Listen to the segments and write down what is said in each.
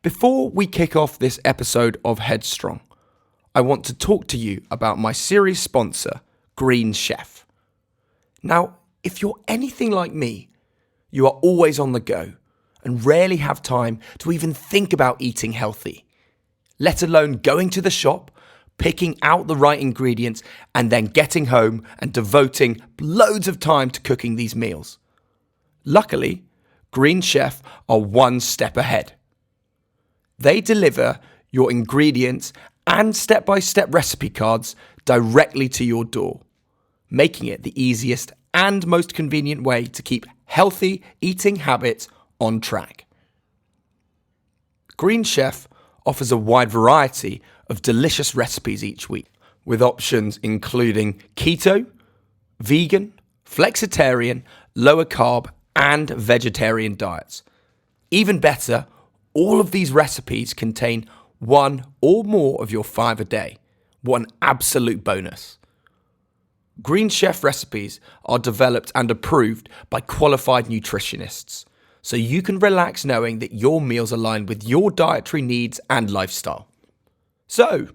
Before we kick off this episode of Headstrong, I want to talk to you about my series sponsor, Green Chef. Now, if you're anything like me, you are always on the go and rarely have time to even think about eating healthy, let alone going to the shop, picking out the right ingredients, and then getting home and devoting loads of time to cooking these meals. Luckily, Green Chef are one step ahead. They deliver your ingredients and step-by-step recipe cards directly to your door, making it the easiest and most convenient way to keep healthy eating habits on track. Green Chef offers a wide variety of delicious recipes each week, with options including keto, vegan, flexitarian, lower carb, and vegetarian diets. Even better, all of these recipes contain one or more of your 5 a day. What an absolute bonus. Green Chef recipes are developed and approved by qualified nutritionists, so you can relax knowing that your meals align with your dietary needs and lifestyle. So,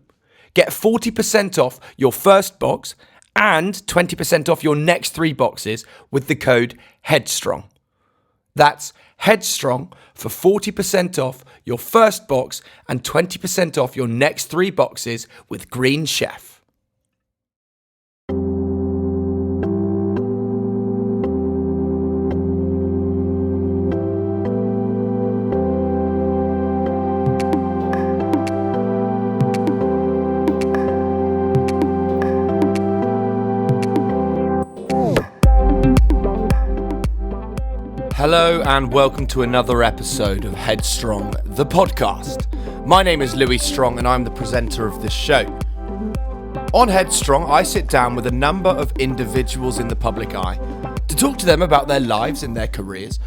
get 40% off your first box and 20% off your next 3 boxes with the code HEADSTRONG. That's Headstrong for 40% off your first box and 20% off your next 3 boxes with Green Chef. Hello and welcome to another episode of Headstrong, the podcast. My name is Louis Strong and I'm the presenter of this show. On Headstrong, I sit down with a number of individuals in the public eye to talk to them about their lives and their careers,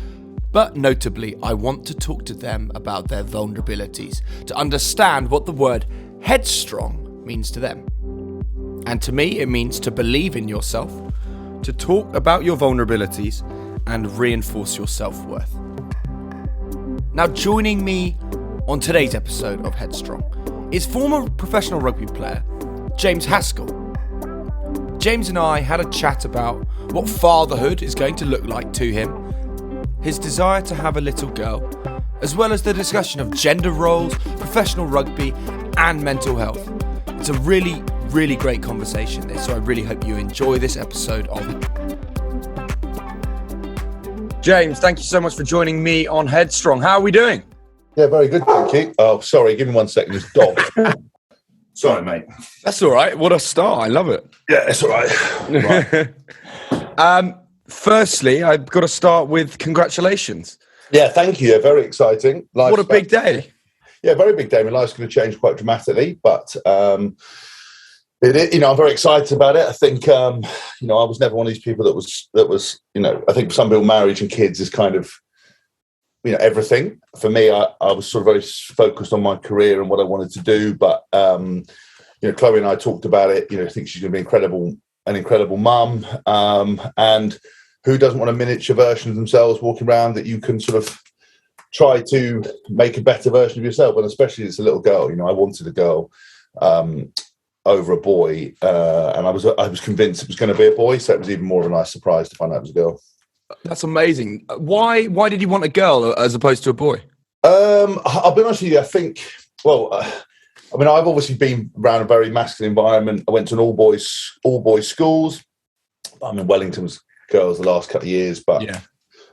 but notably, I want to talk to them about their vulnerabilities, to understand what the word headstrong means to them. And to me, it means to believe in yourself, to talk about your vulnerabilities, and reinforce your self-worth. Now, joining me on today's episode of Headstrong is former professional rugby player James Haskell. James and I had a chat about what fatherhood is going to look like to him, his desire to have a little girl, as well as the discussion of gender roles, professional rugby, and mental health. It's a really, really great conversation this, so I really hope you enjoy this episode of it. James, thank you so much for joining me on Headstrong. How are we doing? Yeah, very good, thank you. Oh, sorry, give me 1 second. This dog. Sorry, mate. That's all right. What a start. I love it. Yeah, it's all right. Right. Firstly, I've got to start with congratulations. Yeah, thank you. Very exciting. What a big day. Yeah, very big day. My life's going to change quite dramatically, but I'm very excited about it. I think, I was never one of these people that was, I think for some people, marriage and kids is kind of, everything. For me, I was sort of very focused on my career and what I wanted to do. But, Chloe and I talked about it. I think she's going to be an incredible mum. And who doesn't want a miniature version of themselves walking around that you can sort of try to make a better version of yourself? And especially as a little girl, I wanted a girl. Over a boy, and I was convinced it was going to be a boy, so it was even more of a nice surprise to find out it was a girl. That's amazing. Why did you want a girl as opposed to a boy? I'll be honest with you. I think, I've obviously been around a very masculine environment. I went to an all boys schools. I'm in Wellington was girls the last couple of years, but yeah.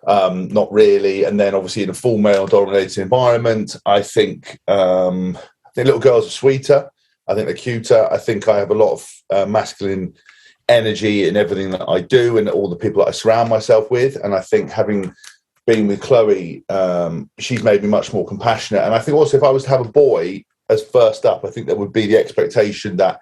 Not really. And then obviously in a full male dominated environment, I think little girls are sweeter. I think they're cuter. I think I have a lot of masculine energy in everything that I do and all the people that I surround myself with. And I think having been with Chloe, she's made me much more compassionate. And I think also if I was to have a boy as first up, I think there would be the expectation that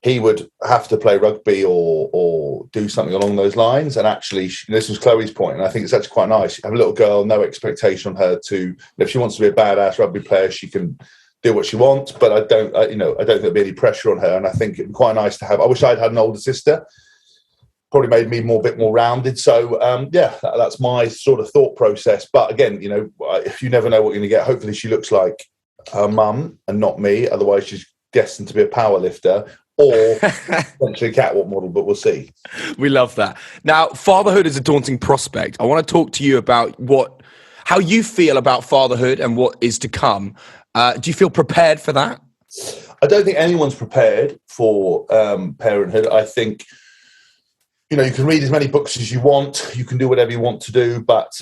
he would have to play rugby or do something along those lines. And actually, this was Chloe's point, and I think it's actually quite nice. You have a little girl, no expectation on her to, if she wants to be a badass rugby player, she can do what she wants, but I don't think there'll be any pressure on her. And I think it'd be quite nice to have. I wish I'd had an older sister probably made me a bit more rounded. So that's my sort of thought process. But again, you never know what you're going to get. Hopefully she looks like her mum and not me. Otherwise she's destined to be a power lifter or potentially a catwalk model, but we'll see. We love that. Now, fatherhood is a daunting prospect. I want to talk to you about how you feel about fatherhood and what is to come. Do you feel prepared for that? I don't think anyone's prepared for parenthood. I think, you can read as many books as you want. You can do whatever you want to do, but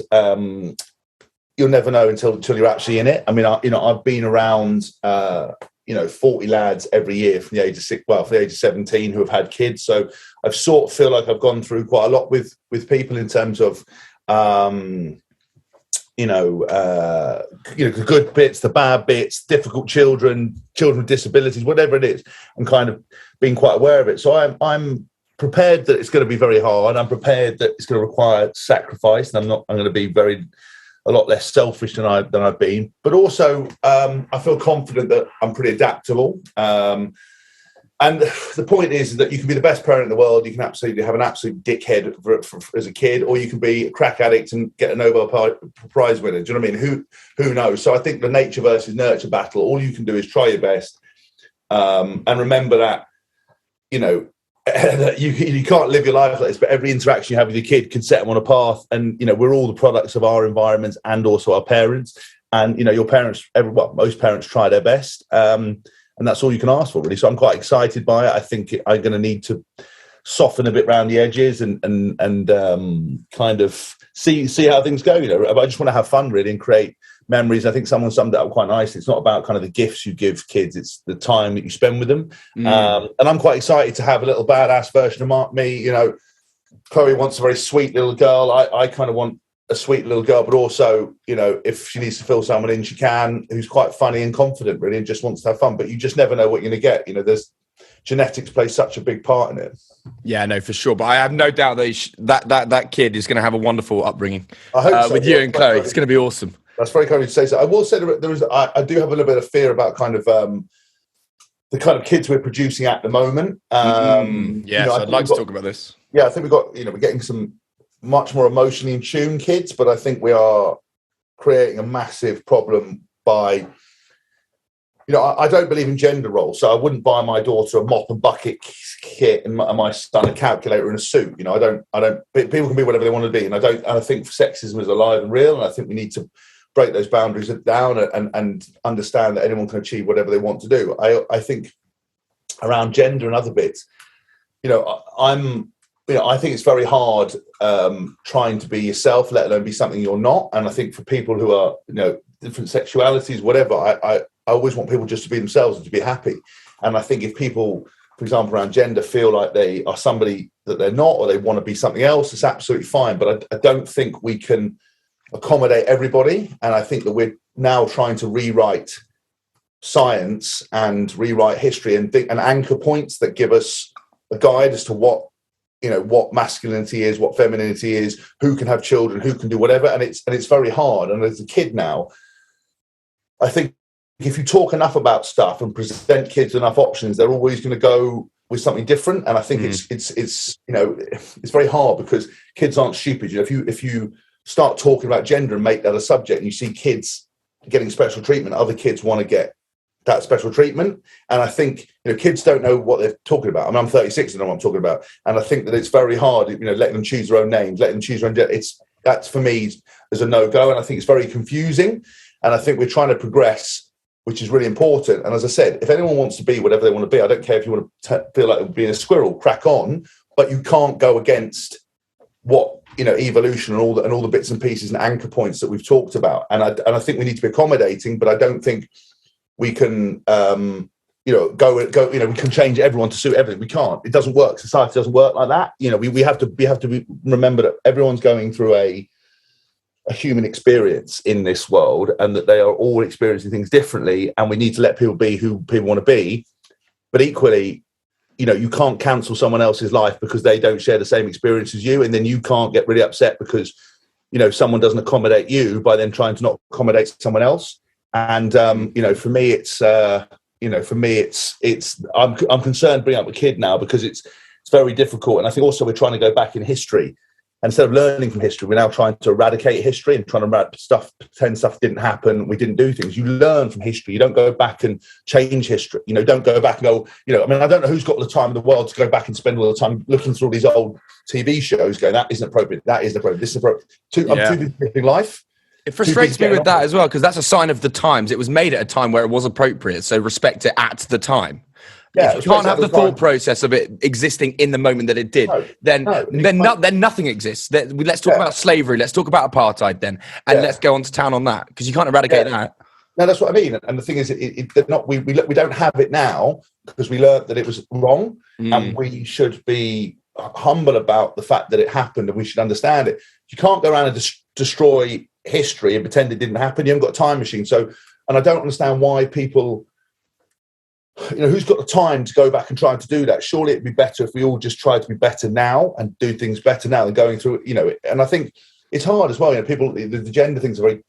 you'll never know until you're actually in it. I mean, I've been around, 40 lads every year from the age of 17 who have had kids. So I've sort of feel like I've gone through quite a lot with people in terms of, the good bits, the bad bits, difficult children with disabilities, whatever it is, and kind of being quite aware of it. So I'm prepared that it's going to be very hard. I'm prepared that it's going to require sacrifice, and I'm going to be a lot less selfish than I've been. But also, I feel confident that I'm pretty adaptable. And the point is that you can be the best parent in the world. You can absolutely have an absolute dickhead as a kid, or you can be a crack addict and get a Nobel Prize winner. Do you know what I mean? Who knows? So I think the nature versus nurture battle, all you can do is try your best. And remember that, you can't live your life like this, but every interaction you have with your kid can set them on a path. And, we're all the products of our environments and also our parents. And, your parents, most parents try their best. And that's all you can ask for, really. So I'm quite excited by it. I think I'm going to need to soften a bit around the edges and kind of see how things go. I just want to have fun, really, and create memories. I think someone summed it up quite nicely. It's not about kind of the gifts you give kids; it's the time that you spend with them. And I'm quite excited to have a little badass version of me. Chloe wants a very sweet little girl. I kind of want a sweet little girl, but also, if she needs to fill someone in, she can, who's quite funny and confident, really, and just wants to have fun. But you just never know what you're going to get. There's genetics plays such a big part in it. Yeah, no, for sure. But I have no doubt that kid is going to have a wonderful upbringing. I hope so, with you and Chloe. It's going to be awesome. That's very kind of you to say so. I will say I do have a little bit of fear about kind of the kind of kids we're producing at the moment. Yes, I'd like to talk about this. Yeah, I think we're getting some much more emotionally in tune kids, but I think we are creating a massive problem by, I don't believe in gender roles, so I wouldn't buy my daughter a mop and bucket kit and my son a calculator and a suit. I don't. People can be whatever they want to be, and I think sexism is alive and real, and I think we need to break those boundaries down and understand that anyone can achieve whatever they want to do. I think around gender and other bits, I think it's very hard trying to be yourself, let alone be something you're not. And I think for people who are, different sexualities, whatever, I always want people just to be themselves and to be happy. And I think if people, for example, around gender feel like they are somebody that they're not, or they want to be something else, it's absolutely fine. But I don't think we can accommodate everybody. And I think that we're now trying to rewrite science and rewrite history and anchor points that give us a guide as to what masculinity is, what femininity is, who can have children, who can do whatever. And it's very hard. And as a kid now, I think if you talk enough about stuff and present kids enough options, they're always going to go with something different. And I think it's very hard because kids aren't stupid. If you start talking about gender and make that a subject, and you see kids getting special treatment, other kids want to get that special treatment. And I think, kids don't know what they're talking about. I mean, I'm 36 and I know what I'm talking about. And I think that it's very hard, letting them choose their own names, letting them choose their own gender. That's for me is a no-go. And I think it's very confusing. And I think we're trying to progress, which is really important. And as I said, if anyone wants to be whatever they want to be, I don't care if you want to feel like being a squirrel, crack on, but you can't go against what, evolution and all the bits and pieces and anchor points that we've talked about. And I think we need to be accommodating, but I don't think we can, we can change everyone to suit everything. We can't. It doesn't work. Society doesn't work like that. We have to remember that everyone's going through a human experience in this world, and that they are all experiencing things differently. And we need to let people be who people want to be. But equally, you can't cancel someone else's life because they don't share the same experience as you, and then you can't get really upset because someone doesn't accommodate you by then trying to not accommodate someone else. And for me, it's I'm concerned bringing up a kid now because it's it's very difficult. And I think also we're trying to go back in history. Instead of learning from history, we're now trying to eradicate history and trying to pretend stuff didn't happen. We didn't do things. You learn from history. You don't go back and change history. Don't go back and go, I don't know who's got the time in the world to go back and spend all the time looking through all these old TV shows going, that isn't appropriate. That isn't appropriate. This is appropriate. I'm too busy living life. It frustrates me with that as well, because that's a sign of the times. It was made at a time where it was appropriate. So respect it at the time. Yeah, if you can't have the thought process of it existing in the moment that it did, then nothing exists. Let's talk about slavery. Let's talk about apartheid then, and let's go on to town on that, because you can't eradicate that. No, that's what I mean. And the thing is, we don't have it now because we learned that it was wrong, and we should be humble about the fact that it happened, and we should understand it. You can't go around and destroy history and pretend it didn't happen. You haven't got a time machine. So, and I don't understand why people. Who's got the time to go back and try to do that? Surely it'd be better if we all just tried to be better now and do things better now than going through, and I think it's hard as well. People, the gender thing's a very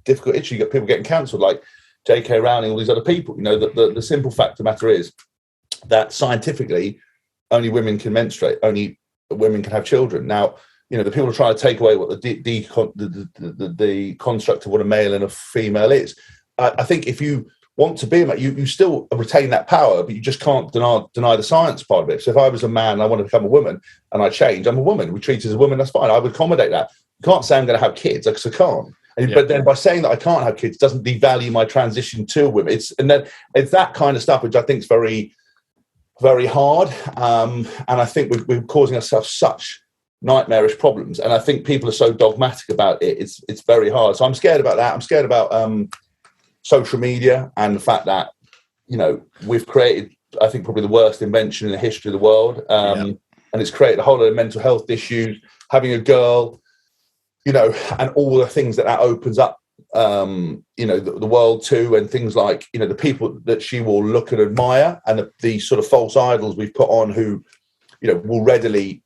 difficult issue. You get people getting cancelled like J.K. Rowling, all these other people. The simple fact of the matter is that scientifically only women can menstruate, only women can have children. Now, the people are trying to take away what the construct of what a male and a female is. I think if you want to be a man, you still retain that power, but you just can't deny the science part of it. So if I was a man and I want to become a woman and I change, I'm a woman. We treat as a woman, that's fine. I would accommodate that. You can't say I'm going to have kids because I can't. But then by saying that I can't have kids doesn't devalue my transition to a woman. It's that kind of stuff which I think is very, very hard. And I think we're causing ourselves such nightmarish problems. And I think people are so dogmatic about it. It's very hard. So I'm scared about that. I'm scared about social media and the fact that, we've created, I think, probably the worst invention in the history of the world. And it's created a whole lot of mental health issues, having a girl, and all the things that opens up, the world to, and things like, the people that she will look and admire, and the sort of false idols we've put on who, will readily,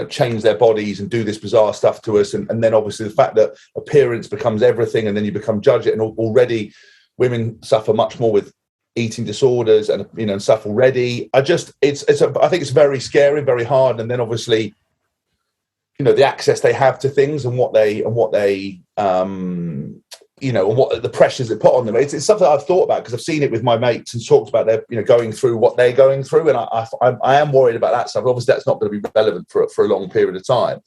change their bodies and do this bizarre stuff to us. And then obviously the fact that appearance becomes everything, and then you become judged it. And already women suffer much more with eating disorders and stuff already. I think it's very scary, very hard. And then obviously, the access they have to things and what they and what the pressures it put on them. It's something I've thought about because I've seen it with my mates and talked about their, going through what they're going through. And I am worried about that stuff. Obviously, that's not going to be relevant for a long period of time.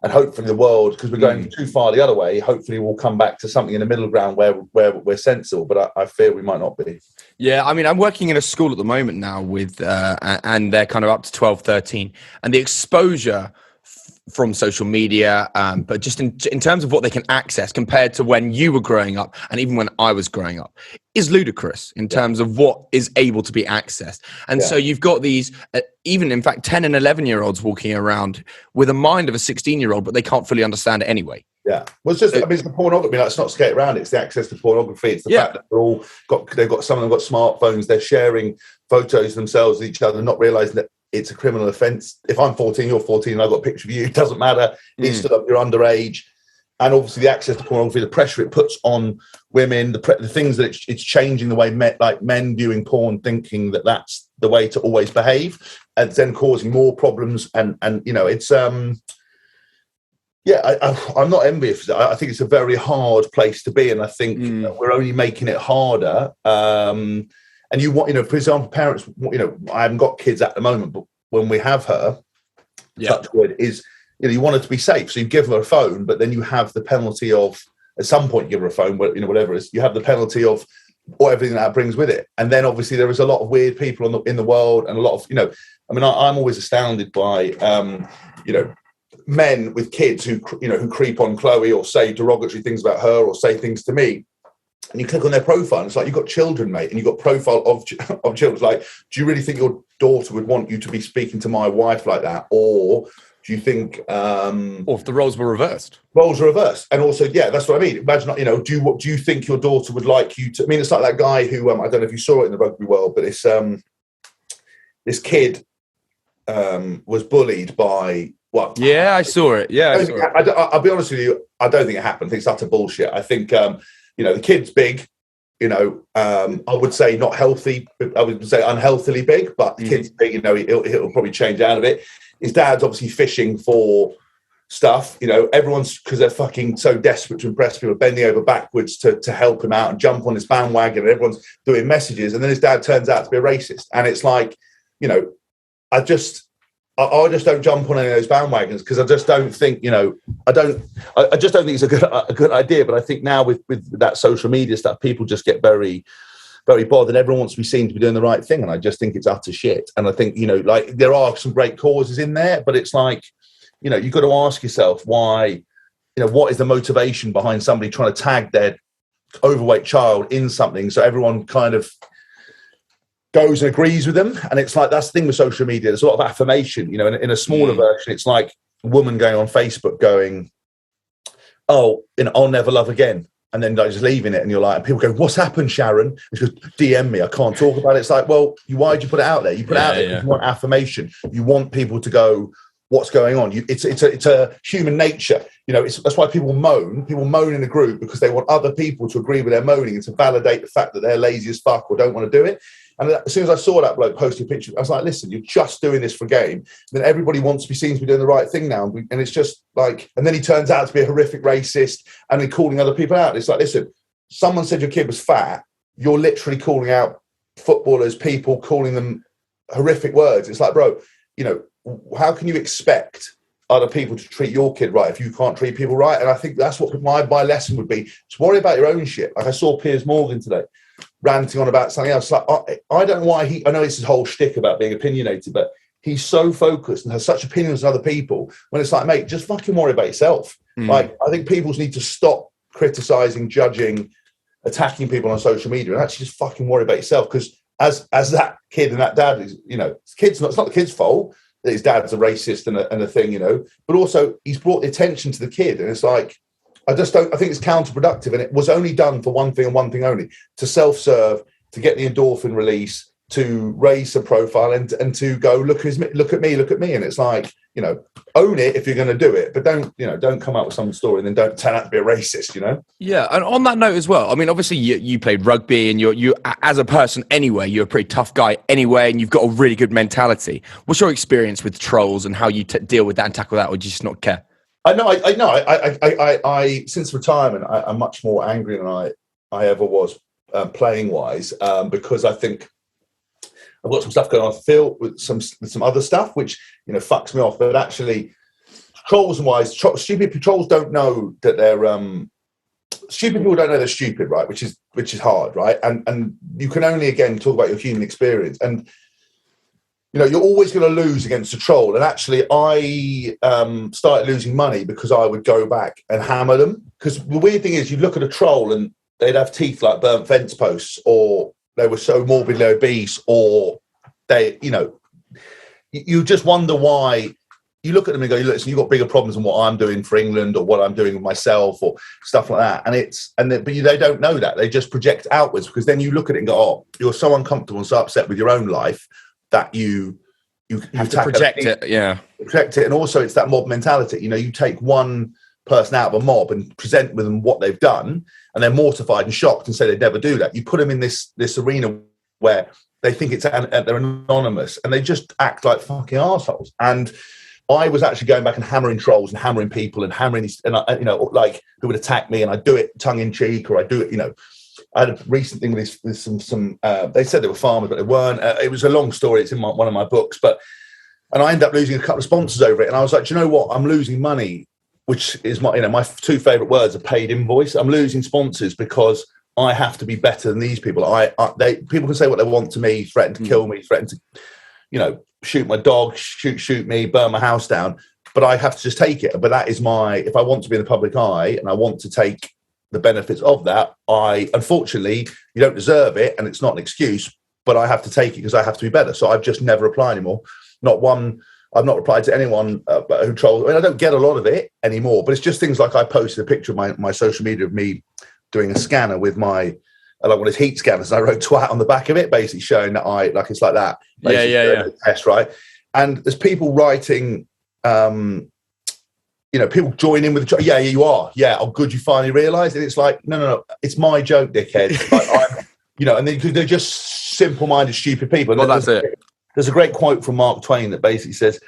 And hopefully the world, because we're going too far the other way, hopefully we'll come back to something in the middle ground where we're sensible. But I fear we might not be. Yeah, I mean, I'm working in a school at the moment now with, and they're kind of up to 12, 13. And the exposure from social media, but just in terms of what they can access compared to when you were growing up and even when I was growing up is ludicrous in terms of what is able to be accessed. And so you've got these, even in fact, 10 and 11-year-olds walking around with a mind of a 16-year-old, but they can't fully understand it anyway. Yeah, well, it's just, it's the pornography. Let's not skate around it. It's the access to pornography. It's the fact that some of them got smartphones. They're sharing photos themselves with each other, not realizing that it's a criminal offence. If I'm 14, you're 14, and I've got a picture of you, it doesn't matter. You're underage. And obviously the access to pornography, the pressure it puts on women, the things that it's changing the way men viewing porn, thinking that that's the way to always behave, and then causing more problems. And it's... I'm not envious. I think it's a very hard place to be, and I think we're only making it harder. And you want, for example, parents, I haven't got kids at the moment, but when we have her, touch wood, is, you want her to be safe. So you give her a phone, but then you have the penalty of, at some point, you give her a phone, whatever it is, you have the penalty of everything that brings with it. And then obviously there is a lot of weird people in the world, and a lot of, I'm always astounded by, men with kids who creep on Chloe or say derogatory things about her or say things to me. And you click on their profile, and it's like, you've got children, mate, and you've got profile of children. It's like, do you really think your daughter would want you to be speaking to my wife like that? Or do you think... or if the roles were reversed. Roles are reversed. And also, that's what I mean. Imagine, do you think your daughter would like you to... I mean, it's like that guy who, I don't know if you saw it in the rugby world, but it's this kid was bullied by... What? Yeah, I saw it. Yeah, I'll be honest with you, I don't think it happened. I think it's utter bullshit. I think... the kid's big. I would say not healthy. I would say unhealthily big, but kids big. He'll probably change out of it. His dad's obviously fishing for stuff. Everyone's, because they're fucking so desperate to impress people, bending over backwards to help him out and jump on his bandwagon. And everyone's doing messages, and then his dad turns out to be a racist. And it's like, I just don't jump on any of those bandwagons, because I just don't think, I just don't think it's a good idea. But I think now with that social media stuff, people just get very, very bothered. Everyone wants to be seen to be doing the right thing, and I just think it's utter shit. And I think, like, there are some great causes in there, but it's like, you've got to ask yourself why, what is the motivation behind somebody trying to tag their overweight child in something so everyone kind of goes and agrees with them. And it's like, that's the thing with social media. There's a lot of affirmation, in a smaller version. It's like a woman going on Facebook going, oh, I'll never love again. And then like just leaving it. And you're like, and people go, what's happened, Sharon? And she goes, DM me. I can't talk about it. It's like, well, why'd you put it out there? You put it out there because you want affirmation. You want people to go, what's going on? It's a human nature. That's why people moan. People moan in a group because they want other people to agree with their moaning and to validate the fact that they're lazy as fuck or don't want to do it. And as soon as I saw that bloke posting a picture, I was like, listen, you're just doing this for game. Then everybody wants to be seen to be doing the right thing now. And it's just like, and then he turns out to be a horrific racist and then calling other people out. It's like, listen, someone said your kid was fat. You're literally calling out footballers, people, calling them horrific words. It's like, bro, how can you expect other people to treat your kid right if you can't treat people right? And I think that's what my lesson would be. Just worry about your own shit. Like I saw Piers Morgan today ranting on about something else. Like, I don't know why I know it's his whole shtick about being opinionated, but he's so focused and has such opinions on other people when it's like, mate, just fucking worry about yourself. Like, I think people need to stop criticizing, judging, attacking people on social media and actually just fucking worry about yourself. Because as that kid and that dad is, it's not the kid's fault that his dad's a racist and a thing, but also he's brought the attention to the kid. And it's like, I think it's counterproductive. And it was only done for one thing and one thing only, to self-serve, to get the endorphin release, to raise some profile and to go, look at me. And it's like, own it if you're going to do it, but don't come up with some story and then don't turn out to be a racist, Yeah. And on that note as well, I mean, obviously you played rugby and you as a person anyway, you're a pretty tough guy anyway, and you've got a really good mentality. What's your experience with trolls and how you deal with that and tackle that, or do you just not care? I know. I since retirement, I'm much more angry than I ever was playing wise, because I think I've got some stuff going on the field with some other stuff which fucks me off. But actually, trolls wise, stupid trolls don't know that they're stupid. People don't know they're stupid, right? Which is hard, right? And you can only again talk about your human experience and. You're always going to lose against a troll. And actually, I started losing money because I would go back and hammer them. Because the weird thing is, you look at a troll and they'd have teeth like burnt fence posts, or they were so morbidly obese, or they, you just wonder why. You look at them and go, listen, you've got bigger problems than what I'm doing for England or what I'm doing with myself or stuff like that. But they don't know that. They just project outwards, because then you look at it and go, oh, you're so uncomfortable and so upset with your own life that you have to project it, project it. And also it's that mob mentality. You take one person out of a mob and present with them what they've done, and they're mortified and shocked and say they'd never do that. You put them in this arena where they think they're anonymous, and they just act like fucking arseholes. And I was actually going back and hammering trolls and hammering people and hammering these, and like who would attack me, and I do it tongue in cheek, or I do it, I had a recent thing with some they said they were farmers, but they weren't. It was a long story. It's in one of my books, and I ended up losing a couple of sponsors over it. And I was like, do you know what? I'm losing money, which is my two favorite words are paid invoice. I'm losing sponsors because I have to be better than these people. People can say what they want to me, threaten to kill me, threaten to, shoot my dog, shoot me, burn my house down. But I have to just take it. But that is if I want to be in the public eye and I want to take the benefits of that, unfortunately, you don't deserve it, and it's not an excuse, but I have to take it because I have to be better. So I've just never replied anymore. Not one. I've not replied to anyone who trolls. I mean, I don't get a lot of it anymore, but it's just things like I posted a picture of my social media of me doing a scanner with one of his heat scanners, and I wrote twat on the back of it, basically showing that it's like that. Yeah. Test, right? And there's people writing people join in with the joke. Yeah, you are. Yeah, oh, good, you finally realised. And it's like, no, it's my joke, dickhead. And they're just simple-minded, stupid people. And well, that's it. There's a great quote from Mark Twain that basically says,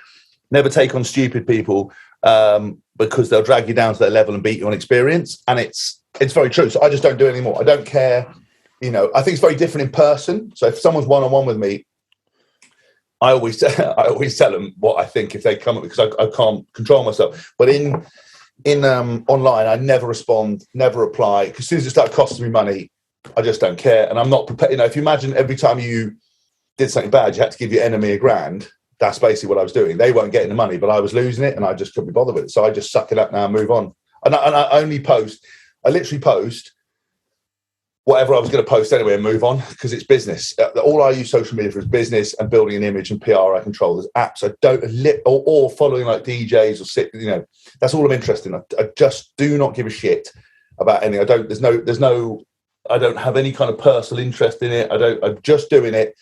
never take on stupid people because they'll drag you down to their level and beat you on experience. And it's very true. So I just don't do it anymore. I don't care. I think it's very different in person. So if someone's one-on-one with me, I always tell them what I think if they come at me, because I can't control myself. But in online, I never respond, never reply, because as soon as it starts costing me money, I just don't care. And I'm not prepared. If you imagine every time you did something bad, you had to give your enemy $1,000. That's basically what I was doing. They weren't getting the money, but I was losing it, and I just couldn't be bothered with it. So I just suck it up now and move on. And I literally post whatever I was going to post anyway and move on, because it's business. All I use social media for is business and building an image and PR. I control. There's apps I don't, or following like DJs or that's all I'm interested in. I just do not give a shit about anything. I don't have any kind of personal interest in it. I'm just doing it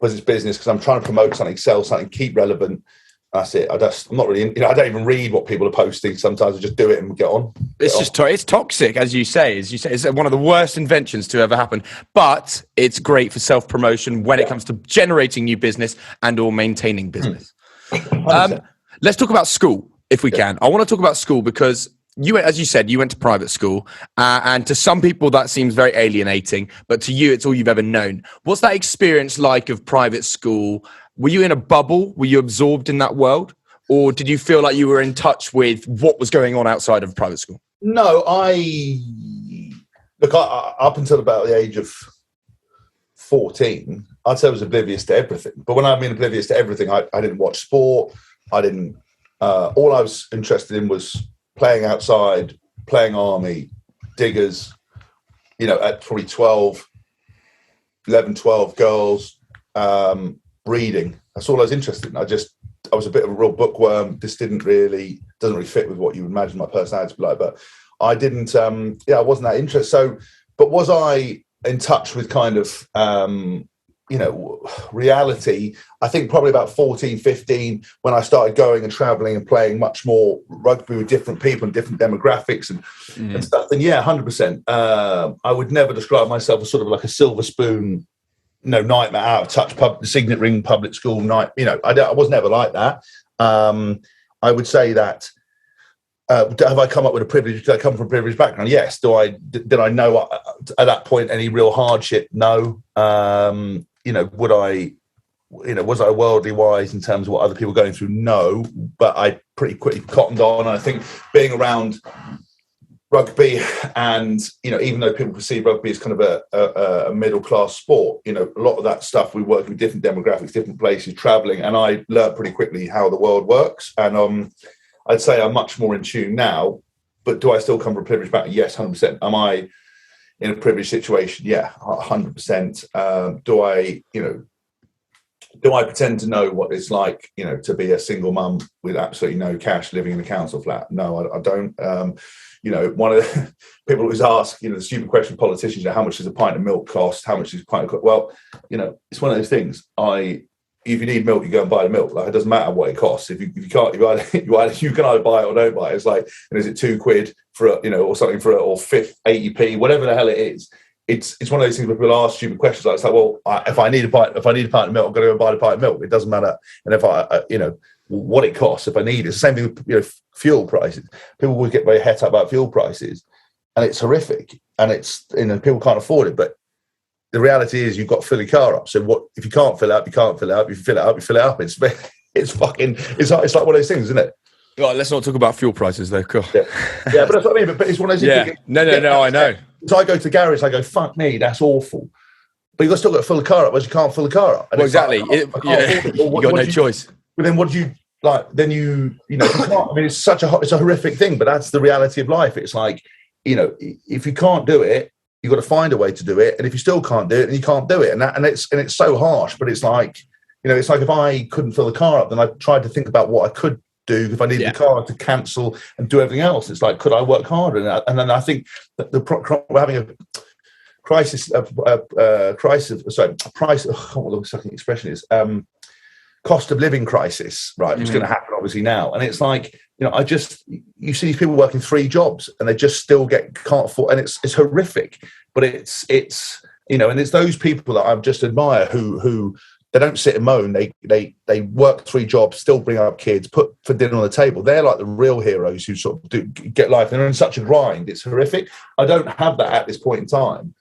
because it's business, because I'm trying to promote something, sell something, keep relevant. That's it. I'm not really, I don't even read what people are posting. Sometimes I just do it and get on. It's toxic, as you say. It's one of the worst inventions to ever happen. But it's great for self-promotion when it comes to generating new business and or maintaining business. Let's talk about school, if we can. I want to talk about school because as you said, you went to private school, and to some people that seems very alienating, but to you, it's all you've ever known. What's that experience like of private school? Were you in a bubble? Were you absorbed in that world? Or did you feel like you were in touch with what was going on outside of private school? No, up until about the age of 14, I'd say I was oblivious to everything. But when I mean oblivious to everything, I didn't watch sport. All I was interested in was playing outside, playing army, diggers, at probably 11, 12 girls, reading. That's all I was interested in. I was a bit of a real bookworm. This doesn't really fit with what you would imagine my personality to be like, but I didn't, I wasn't that interested. So, but was I in touch with kind of, reality? I think probably about 14, 15, when I started going and traveling and playing much more rugby with different people and different demographics and stuff. And 100%. I would never describe myself as sort of like a silver spoon, nightmare out of touch signet ring public school night. I was never like that. I would say that, have I come up with a privilege? Did I come from a privileged background? Yes. Did I know at that point any real hardship? No. Was I worldly wise in terms of what other people were going through? No. But I pretty quickly cottoned on. And I think being around rugby, and even though people perceive rugby as kind of a middle class sport, a lot of that stuff, we work with different demographics, different places, traveling, and I learned pretty quickly how the world works. And I'd say I'm much more in tune now. But do I still come from a privileged background? Yes, 100%. Am I in a privileged situation? Yeah, 100%. Do I pretend to know what it's like, to be a single mum with absolutely no cash living in a council flat? No, I don't. One of the people always ask, the stupid question, politicians, how much does a pint of milk cost? How much is a pint of... Well, it's one of those things. If you need milk, you go and buy the milk. Like, it doesn't matter what it costs. If you can't, you can either buy it or don't buy it. It's like, and is it £2 for or something for or 80p, whatever the hell it is. It's one of those things where people ask stupid questions. Like, it's like, well, if I need a pint of milk, I'm going to go and buy the pint of milk. It doesn't matter. And if what it costs, if I need it. It's the same thing with fuel prices. People always get very het up about fuel prices, and it's horrific. And it's people can't afford it. But the reality is, you've got to fill your car up. So what if you can't fill it up? You can't fill it up. If you fill it up, you fill it up. It's like one of those things, isn't it? Well, let's not talk about fuel prices, though. Cool. Yeah, but that's what I mean. But it's one of those things. Yeah. No, I know. So I go to the garage, I go, fuck me, that's awful. But you've still got to fill the car up, whereas you can't fill the car up. And well, exactly. You've got no choice. But then what do you, like, then you can't, I mean, it's a horrific thing, but that's the reality of life. It's like, if you can't do it, you've got to find a way to do it. And if you still can't do it, then you can't do it. And it's so harsh, but it's like, it's like if I couldn't fill the car up, then I tried to think about what I could do if I needed the car to cancel and do everything else. It's like, could I work harder? And then I think that we're having a price. What the second expression is. cost of living crisis, right, was going to happen obviously now. And it's like, you see these people working 3 jobs and they just still can't afford, and it's horrific. But it's and it's those people that I just admire who they don't sit and moan. They work 3 jobs, still bring up kids, put for dinner on the table. They're like the real heroes who sort of get life. They're in such a grind. It's horrific. I don't have that at this point in time.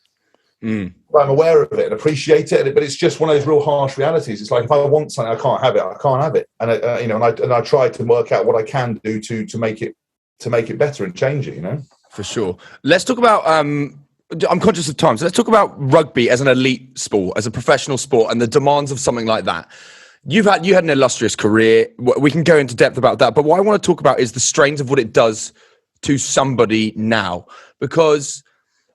But I'm aware of it and appreciate it, but it's just one of those real harsh realities. It's like, if I want something, I can't have it. I can't have it, and I try to work out what I can do to make it better and change it. For sure. Let's talk about. I'm conscious of time, so let's talk about rugby as an elite sport, as a professional sport, and the demands of something like that. You had an illustrious career. We can go into depth about that, but what I want to talk about is the strains of what it does to somebody now, because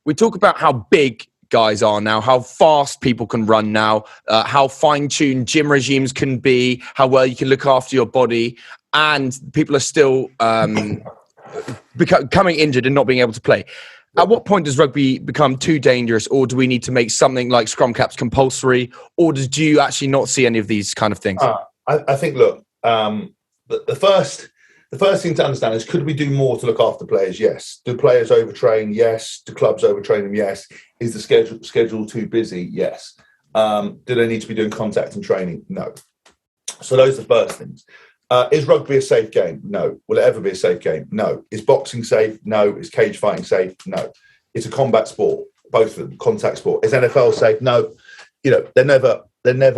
we talk about how big guys are now, how fast people can run now, how fine-tuned gym regimes can be, how well you can look after your body, and people are still becoming injured and not being able to play. At what point does rugby become too dangerous, or do we need to make something like scrum caps compulsory, or do you actually not see any of these kind of things? I think, look, the first thing to understand is, could we do more to look after players? Yes. Do players overtrain? Yes. Do clubs overtrain them? Yes. Is the schedule too busy? Yes. Do they need to be doing contact and training? No. So those are the first things. Is rugby a safe game? No. Will it ever be a safe game? No. Is boxing safe? No. Is cage fighting safe? No. It's a combat sport, both of them, contact sport. Is NFL safe? No. They're never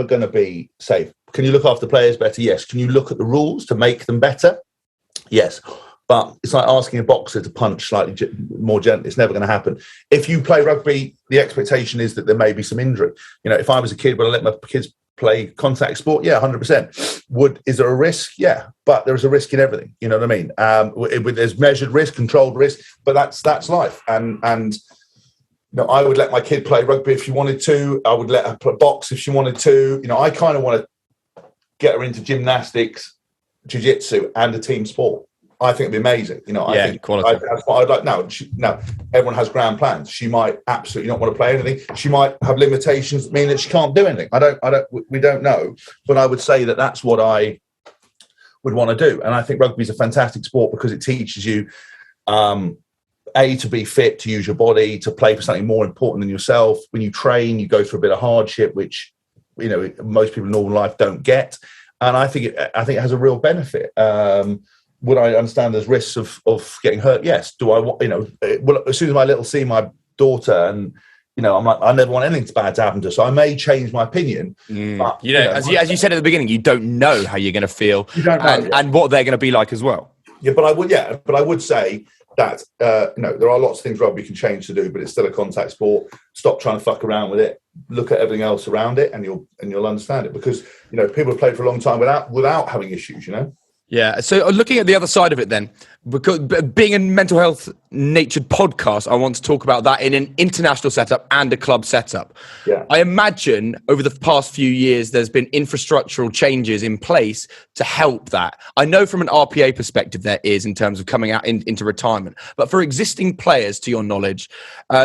going to be safe. Can you look after players better? Yes. Can you look at the rules to make them better? Yes. But it's like asking a boxer to punch slightly more gently. It's never going to happen. If you play rugby, the expectation is that there may be some injury. If I was a kid, would I let my kids play contact sport? Yeah, 100%. Is there a risk? Yeah, but there is a risk in everything. You know what I mean? There's measured risk, controlled risk, but that's life. And I would let my kid play rugby if she wanted to. I would let her box if she wanted to. I kind of want to get her into gymnastics, jiu-jitsu, and a team sport. I think it'd be amazing. I think quality. That's what I'd like. Now, everyone has grand plans. She might absolutely not want to play anything. She might have limitations that mean that she can't do anything. We don't know. But I would say that that's what I would want to do. And I think rugby is a fantastic sport because it teaches you, to be fit, to use your body, to play for something more important than yourself. When you train, you go through a bit of hardship, which, most people in normal life don't get. And I think it has a real benefit. Would I understand there's risks of getting hurt? Yes. Do I want, as soon as my see my daughter, and, I'm like, I never want anything bad to happen to her. So I may change my opinion. But, as you said at the beginning, you don't know how you're going to feel and what they're going to be like as well. Yeah, but I would say that, there are lots of things rugby can change to do, but it's still a contact sport. Stop trying to fuck around with it. Look at everything else around it, and you'll understand it, because, people have played for a long time without having issues, Yeah. So looking at the other side of it then, because being a mental health natured podcast, I want to talk about that in an international setup and a club setup. Yeah. I imagine over the past few years, there's been infrastructural changes in place to help that. I know from an RPA perspective there is, in terms of coming out into retirement, but for existing players, to your knowledge,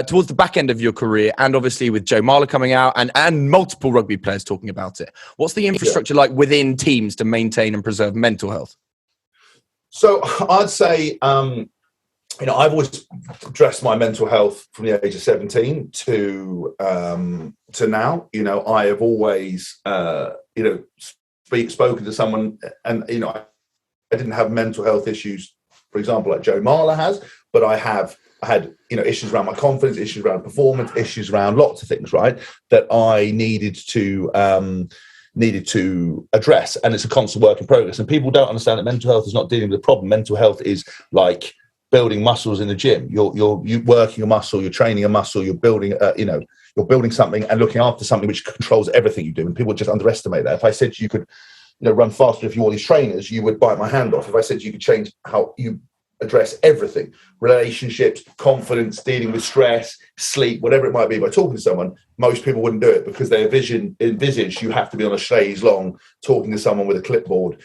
towards the back end of your career, and obviously with Joe Marler coming out and multiple rugby players talking about it, what's the infrastructure like within teams to maintain and preserve mental health? So I'd say, I've always addressed my mental health from the age of 17 to now. I have always, spoken to someone, and, I didn't have mental health issues, for example, like Joe Marler has, but I had, issues around my confidence, issues around performance, issues around lots of things, right, that I needed to address, and it's a constant work in progress. And people don't understand that mental health is not dealing with a problem. Mental health is like building muscles in the gym. You're working a muscle, you're training a muscle, you're building you're building something and looking after something which controls everything you do. And people just underestimate that. If I said you could run faster if you wore these trainers, you would bite my hand off. If I said you could change how you address everything, relationships, confidence, dealing with stress, sleep, whatever it might be, by talking to someone, most people wouldn't do it, because their envisage you have to be on a chaise long talking to someone with a clipboard,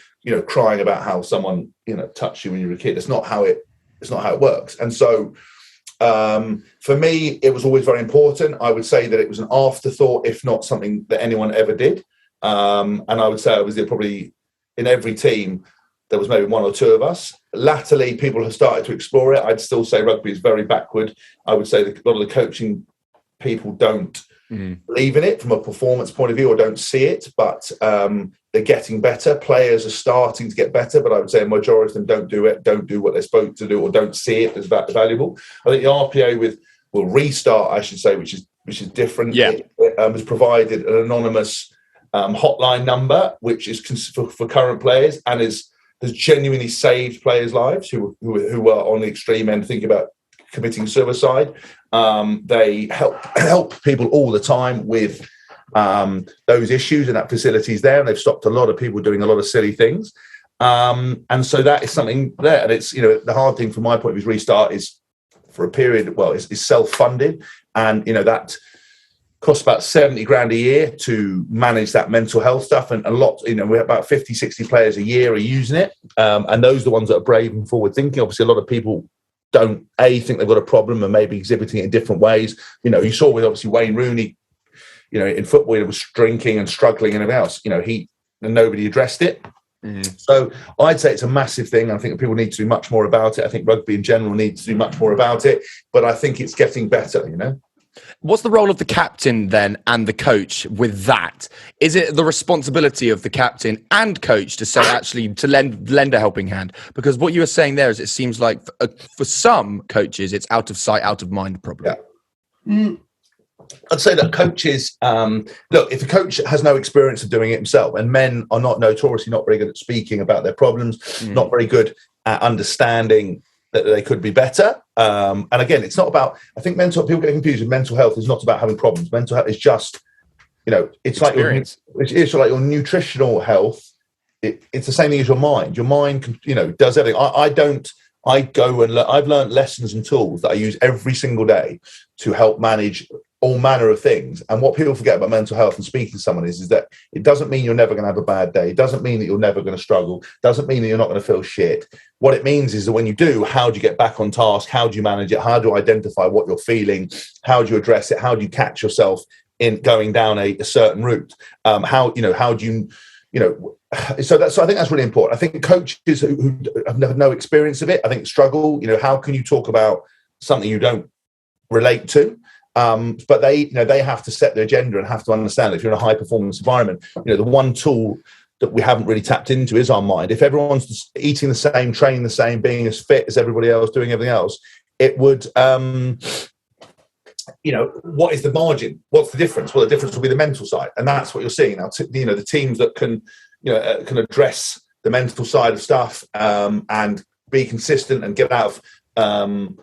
crying about how someone, touched you when you were a kid. It's not how it works. And so for me, it was always very important. I would say that it was an afterthought, if not something that anyone ever did. And I would say I was probably in every team, there was maybe one or two of us. Latterly, people have started to explore it. I'd still say rugby is very backward. I would say that a lot of the coaching people don't believe in it from a performance point of view, or don't see it, but they're getting better. Players are starting to get better, but I would say a majority of them don't do what they're supposed to do, or don't see it as valuable. I think the RPA will restart, I should say, which is different. Yeah. It has provided an anonymous hotline number, which is for current players, and has genuinely saved players' lives who were on the extreme end thinking about committing suicide. They help people all the time with those issues, and that facility is there, and they've stopped a lot of people doing a lot of silly things. And so that is something there. And it's, the hard thing from my point of view is restart is for a period, is self-funded, and that costs about 70 grand a year to manage that mental health stuff. And a lot, we have about 50, 60 players a year are using it. And those are the ones that are brave and forward thinking. Obviously, a lot of people don't think they've got a problem and maybe exhibiting it in different ways. You saw with obviously Wayne Rooney, in football, he was drinking and struggling and everything else. And nobody addressed it. So I'd say it's a massive thing. I think that people need to do much more about it. I think rugby in general needs to do much more about it, but I think it's getting better, What's the role of the captain then and the coach with that? Is it the responsibility of the captain and coach to say, actually, to lend a helping hand? Because what you were saying there is it seems like for some coaches, it's out of sight, out of mind problem. Yeah. I'd say that coaches, look, if a coach has no experience of doing it himself, and men are notoriously not very good at speaking about their problems, not very good at understanding that they could be better. And again, it's not about, I think people get confused with mental health is not about having problems. Mental health is just, it's experience. It's like your nutritional health. It's the same thing as your mind. Your mind, does everything. I've learned lessons and tools that I use every single day to help manage all manner of things. And what people forget about mental health and speaking to someone is that it doesn't mean you're never going to have a bad day. It doesn't mean that you're never going to struggle. It doesn't mean that you're not going to feel shit. What it means is that when you do, how do you get back on task? How do you manage it? How do you identify what you're feeling? How do you address it? How do you catch yourself in going down a certain route? How do you so I think that's really important. I think coaches who have never no experience of it, I think struggle. How can you talk about something you don't relate to? But they have to set their agenda and have to understand if you're in a high performance environment, the one tool that we haven't really tapped into is our mind. If everyone's eating the same, training the same, being as fit as everybody else, doing everything else, it would, what is the margin? What's the difference? Well, the difference will be the mental side. And that's what you're seeing now. The teams that can address the mental side of stuff and be consistent and get out of,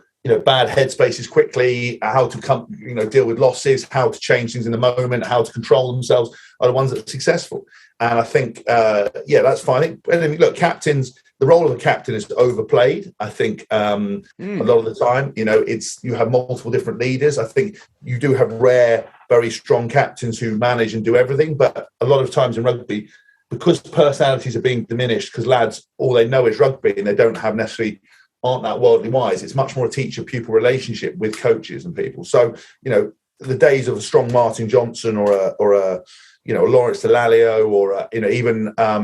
bad headspaces quickly, how to deal with losses, how to change things in the moment, how to control themselves, are the ones that are successful. And I think, that's fine. Look, captains, the role of a captain is overplayed. I think a lot of the time, you have multiple different leaders. I think you do have rare, very strong captains who manage and do everything. But a lot of times in rugby, because personalities are being diminished, because lads, all they know is rugby and they don't have necessarily aren't that worldly wise. It's much more a teacher-pupil relationship with coaches and people. So, the days of a strong Martin Johnson or a Lawrence Delalio or even I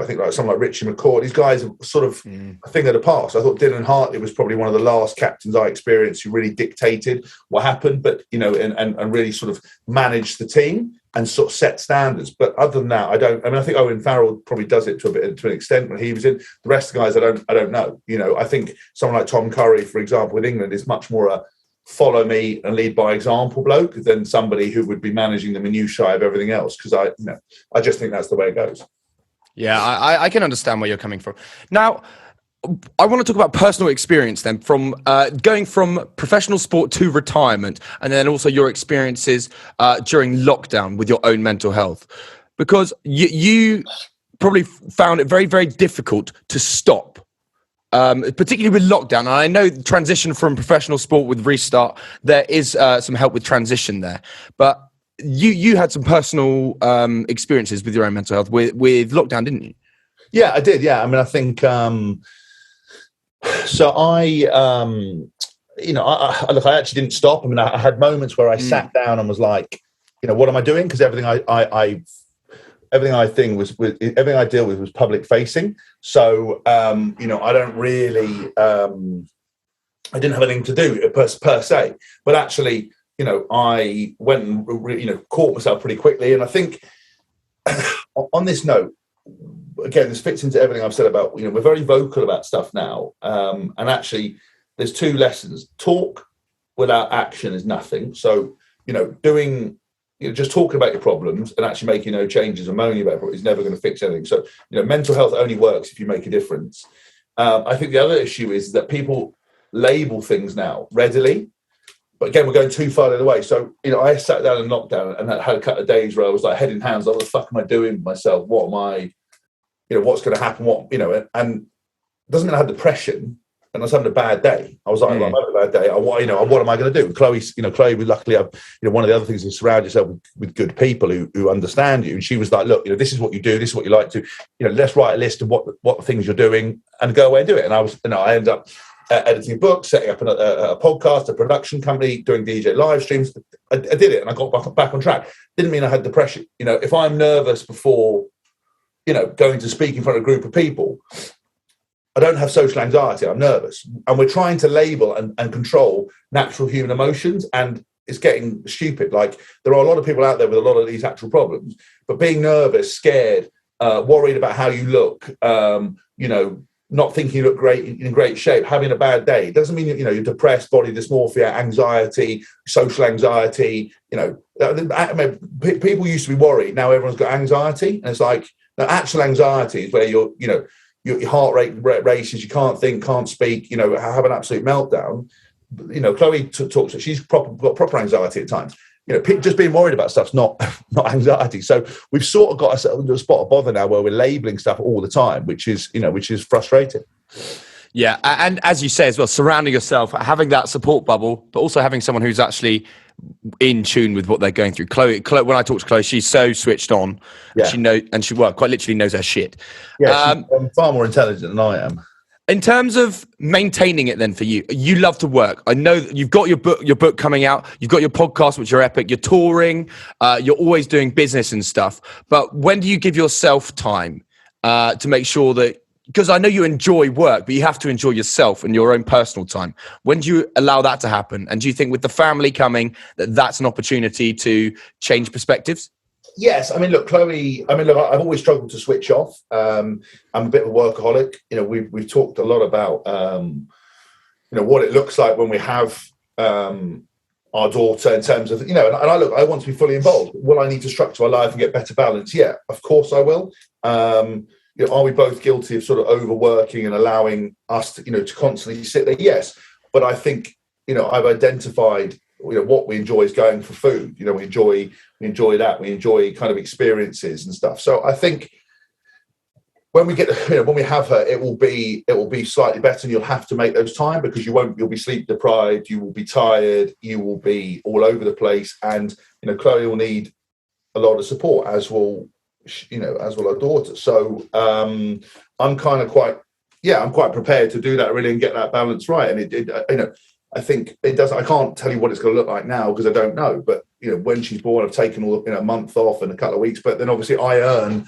think like someone like Richie McCord, these guys are sort of a thing of the past. I thought Dylan Hartley was probably one of the last captains I experienced who really dictated what happened, but and really sort of managed the team and sort of set standards. But other than that, I think Owen Farrell probably does it to an extent when he was in. The rest of the guys, I don't know. I think someone like Tom Curry, for example, with England is much more a follow me and lead by example bloke than somebody who would be managing the minutiae of everything else. Because I just think that's the way it goes. Yeah, I can understand where you're coming from. Now, I want to talk about personal experience then, from going from professional sport to retirement, and then also your experiences during lockdown with your own mental health, because you probably found it very, very difficult to stop, particularly with lockdown. And I know transition from professional sport with restart, there is some help with transition there, but you had some personal experiences with your own mental health with lockdown, didn't you? Yeah, I did. Yeah, I think. So I actually didn't stop. I had moments where I sat down and was like, what am I doing? Because everything I everything I think was everything I deal with was public facing. So I don't really, I didn't have anything to do per se, but actually, I went and caught myself pretty quickly. And I think on this note, again, this fits into everything I've said about, we're very vocal about stuff now. And actually, there's two lessons. Talk without action is nothing. So, doing, just talking about your problems and actually making no changes and moaning about it is never going to fix anything. So, mental health only works if you make a difference. I think the other issue is that people label things now readily. But again, we're going too far the other way. So, I sat down in lockdown and had a couple of days where I was like head in hands, like, what the fuck am I doing with myself? What am I, what's going to happen? And it doesn't mean I had depression and I was having a bad day. I was like, I'm having a bad day. What am I going to do? Chloe, we luckily have, one of the other things is surround yourself with good people who understand you. And she was like, look, this is what you do. This is what you like to, let's write a list of what things you're doing and go away and do it. And I ended up editing books, setting up a podcast, a production company, doing DJ live streams. I did it and I got back on track. Didn't mean I had depression. If I'm nervous before, going to speak in front of a group of people, I don't have social anxiety. I'm nervous. And we're trying to label and control natural human emotions. And it's getting stupid. Like, there are a lot of people out there with a lot of these actual problems, but being nervous, scared, worried about how you look, not thinking you look great, in great shape, having a bad day, doesn't mean you're depressed, body dysmorphia, anxiety, social anxiety. People used to be worried. Now everyone's got anxiety, and it's like, now actual anxiety is where your heart rate races, you can't think, can't speak, have an absolute meltdown. Chloe talks that she's got proper anxiety at times. Just being worried about stuff's not anxiety. So we've sort of got ourselves into a spot of bother now where we're labeling stuff all the time, which is frustrating. Yeah, and as you say as well, surrounding yourself, having that support bubble, but also having someone who's actually in tune with what they're going through. Chloe, when I talk to Chloe, she's so switched on. Yeah. She quite literally knows her shit. Yeah, she's far more intelligent than I am. In terms of maintaining it then for you, you love to work. I know that you've got your book coming out. You've got your podcast, which are epic. You're touring. You're always doing business and stuff. But when do you give yourself time to make sure that, because I know you enjoy work, but you have to enjoy yourself and your own personal time. When do you allow that to happen? And do you think with the family coming, that's an opportunity to change perspectives? Yes, look, Chloe. Look, I've always struggled to switch off. I'm a bit of a workaholic. We've talked a lot about what it looks like when we have our daughter in terms of I want to be fully involved. Will I need to structure my life and get better balance? Yeah, of course I will. Are we both guilty of sort of overworking and allowing us to constantly sit there? Yes, but I think I've identified what we enjoy is going for food. We enjoy that. We enjoy kind of experiences and stuff. So I think when we get when we have her, it will be slightly better, and you'll have to make those time because you'll be sleep deprived, you will be tired, you will be all over the place, and Chloe will need a lot of support, as will our daughter. So I'm quite prepared to do that really and get that balance right. And I think it does. I can't tell you what it's going to look like now because I don't know. But when she's born, I've taken a month off and a couple of weeks. But then obviously I earn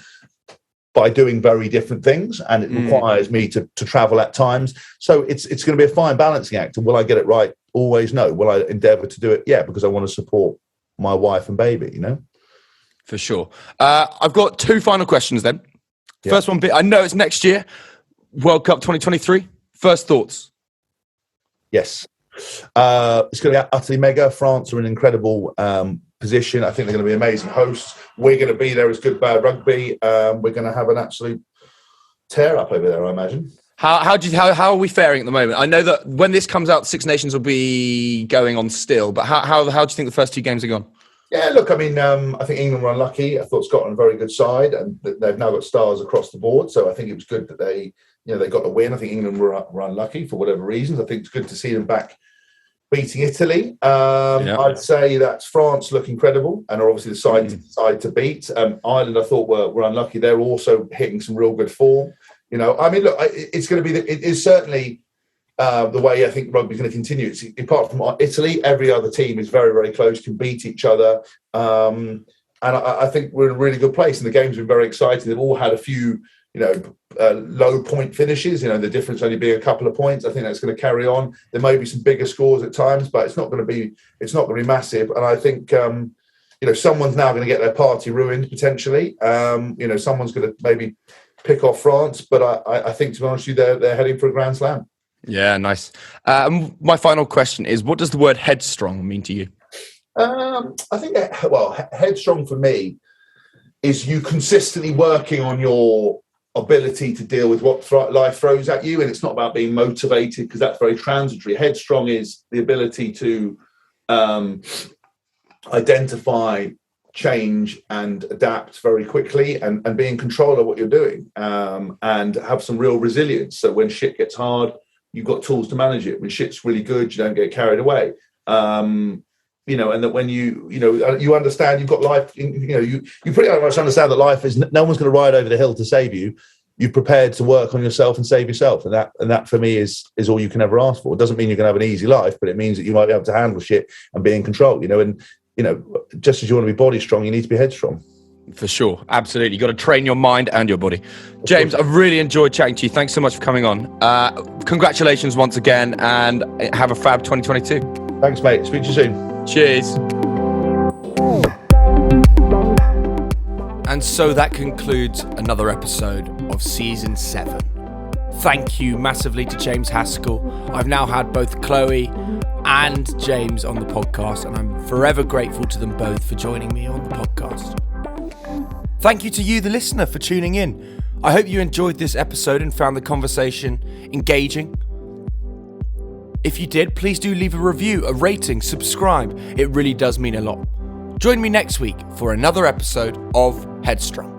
by doing very different things, and it requires me to travel at times. So it's going to be a fine balancing act. And will I get it right? Always no. Will I endeavour to do it? Yeah, because I want to support my wife and baby. For sure. I've got two final questions then. Yeah. First one, I know it's next year, World Cup 2023. First thoughts? Yes. It's going to be utterly mega. France are in an incredible position. I think they're going to be amazing hosts. We're going to be there as good bad rugby. We're going to have an absolute tear up over there, I imagine. How are we faring at the moment? I know that when this comes out, Six Nations will be going on still. But how do you think the first two games are gone? Yeah, look, I think England were unlucky. I thought Scotland were a very good side, and they've now got stars across the board. So I think it was good that they got the win. I think England were unlucky for whatever reasons. I think it's good to see them back beating Italy. I'd say that France look incredible and are obviously the side to beat. Ireland, I thought were unlucky. They're also hitting some real good form. Look, it's going to be. It is certainly. The way I think rugby is going to continue. It's, apart from Italy, every other team is very, very close, can beat each other. I think we're in a really good place. And the game's been very exciting. They've all had a few, low point finishes. The difference only being a couple of points. I think that's going to carry on. There may be some bigger scores at times, but it's not going to be massive. And I think someone's now going to get their party ruined potentially. Someone's going to maybe pick off France, but I think, to be honest with you, they're heading for a Grand Slam. Yeah, nice. My final question is, what does the word headstrong mean to you? I think headstrong for me is you consistently working on your ability to deal with what life throws at you, and it's not about being motivated, because that's very transitory. Headstrong is the ability to identify change and adapt very quickly, and be in control of what you're doing, and have some real resilience. So when shit gets hard, you've got tools to manage it. When shit's really good, you don't get carried away. And that when you understand you've got life, you pretty much understand that life is, no one's going to ride over the hill to save you. You're prepared to work on yourself and save yourself. And that for me is all you can ever ask for. It doesn't mean you're going to have an easy life, but it means that you might be able to handle shit and be in control, and just as you want to be body strong, you need to be headstrong. For sure. Absolutely. You've got to train your mind and your body. James, I've really enjoyed chatting to you. Thanks so much for coming on. Congratulations once again, and have a fab 2022. Thanks, mate. Speak to you soon. Cheers. And so that concludes another episode of Season 7. Thank you massively to James Haskell. I've now had both Chloe and James on the podcast, and I'm forever grateful to them both for joining me on the podcast. Thank you to you, the listener, for tuning in. I hope you enjoyed this episode and found the conversation engaging. If you did, please do leave a review, a rating, subscribe. It really does mean a lot. Join me next week for another episode of Headstrong.